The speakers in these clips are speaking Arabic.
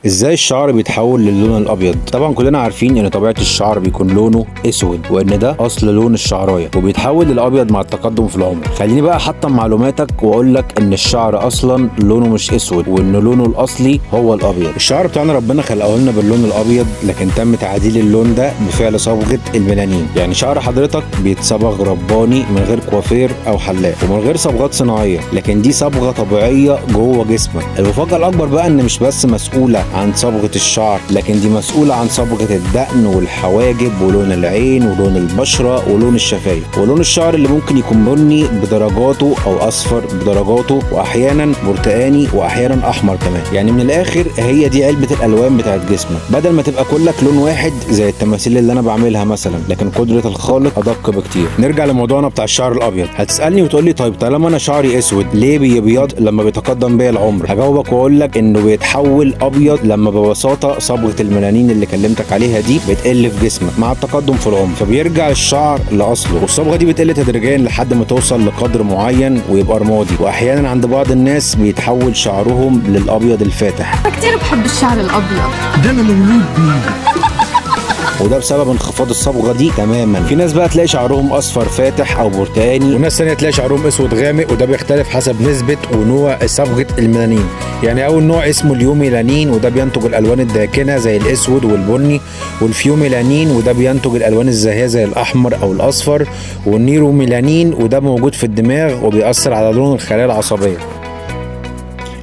ازاي الشعر بيتحول للون الابيض؟ طبعا كلنا عارفين ان طبيعه الشعر بيكون لونه اسود، وان ده اصل لون الشعرايه، وبيتحول للابيض مع التقدم في العمر. خليني بقى احطم معلوماتك واقول لك ان الشعر اصلا لونه مش اسود، وان لونه الاصلي هو الابيض. الشعر بتاعنا ربنا خلقه لنا باللون الابيض، لكن تم تعديل اللون ده بفعل صبغه الميلانين. يعني شعر حضرتك بيتصبغ رباني من غير كوافير او حلاق، ومن غير صبغات صناعيه، لكن دي صبغه طبيعيه جوه جسمك. المفاجاه الاكبر بقى ان مش بس مسؤوله عن صبغه الشعر، لكن دي مسؤوله عن صبغه الدقن والحواجب ولون العين ولون البشره ولون الشفايف ولون الشعر اللي ممكن يكون بني بدرجاته او اصفر بدرجاته، واحيانا برتقاني واحيانا احمر كمان. يعني من الاخر هي دي علبه الالوان بتاعت جسمك، بدل ما تبقى كلك لون واحد زي التماثيل اللي انا بعملها مثلا، لكن قدره الخالق ادق بكتير. نرجع لموضوعنا بتاع الشعر الابيض. هتسالني وتقول لي طيب طالما انا شعري اسود ليه بيبيض لما بيتقدم بيا العمر؟ هجاوبك واقول لك انه بيتحول ابيض لما ببساطه صبغه الميلانين اللي كلمتك عليها دي بتقل في جسمك مع التقدم في العمر، فبيرجع الشعر لاصله، والصبغه دي بتقل تدريجيا لحد ما توصل لقدر معين ويبقى رمادي، واحيانا عند بعض الناس بيتحول شعرهم للابيض الفاتح. أنا كتير بحب الشعر الأبيض، ده انا مولود بيه. وده بسبب انخفاض الصبغه دي تماما. في ناس بقى تلاقي شعرهم اصفر فاتح او برتقاني، وناس ثانيه تلاقي شعرهم اسود غامق، وده بيختلف حسب نسبه ونوع صبغه الميلانين. يعني اول نوع اسمه اليوميلانين، وده بينتج الالوان الداكنه زي الاسود والبني، والفيوميلانين وده بينتج الالوان الزاهيه زي الاحمر او الاصفر، والنيروميلانين وده موجود في الدماغ وبيأثر على لون الخلايا العصبيه.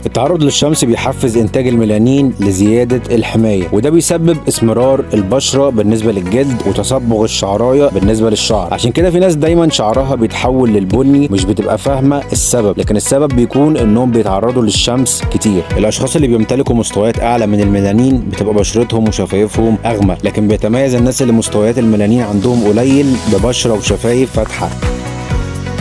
التعرض للشمس بيحفز انتاج الميلانين لزياده الحمايه، وده بيسبب اسمرار البشره بالنسبه للجلد وتصبغ الشعرايه بالنسبه للشعر. عشان كده في ناس دايما شعرها بيتحول للبني مش بتبقى فاهمه السبب، لكن السبب بيكون انهم بيتعرضوا للشمس كتير. الاشخاص اللي بيمتلكوا مستويات اعلى من الميلانين بتبقى بشرتهم وشفايفهم اغمق، لكن بيتميز الناس اللي مستويات الميلانين عندهم قليل ببشره وشفايف فاتحه.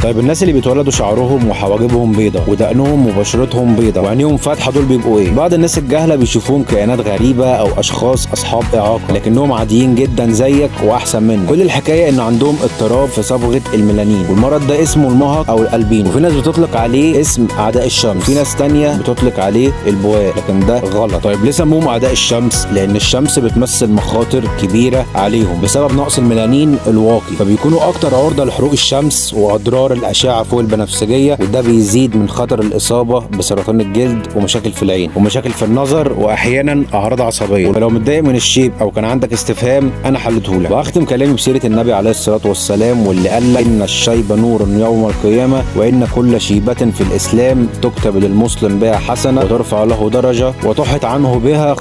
طيب الناس اللي بيتولدوا شعرهم وحواجبهم بيضة ودقنهم وبشرتهم بيضة وعينيهم فاتحة دول بيبقوا ايه؟ بعض الناس الجهلة بيشوفوهم كائنات غريبة او اشخاص اصحاب اعاقة، لكنهم عاديين جدا زيك واحسن منك. كل الحكاية ان عندهم اضطراب في صبغة الميلانين، والمرض ده اسمه المهق او الالبينو، وفي ناس بتطلق عليه اسم اعداء الشمس، في ناس تانية بتطلق عليه البواق، لكن ده غلط. طيب ليه سموهم اعداء الشمس؟ لان الشمس بتمثل مخاطر كبيرة عليهم بسبب نقص الميلانين الواقي، فبيكونوا اكتر عرضة لحروق الشمس واضرار الاشعه فوق البنفسجيه، وده بيزيد من خطر الاصابه بسرطان الجلد ومشاكل في العين ومشاكل في النظر واحيانا اعراض عصبيه. ولو متضايق من الشيب او كان عندك استفهام انا حلته لك. واختم كلامي بسيره النبي عليه الصلاه والسلام، واللي قال لك ان الشيب نور يوم القيامه، وان كل شيبه في الاسلام تكتب للمسلم بها حسنه وترفع له درجه وتحط عنه بها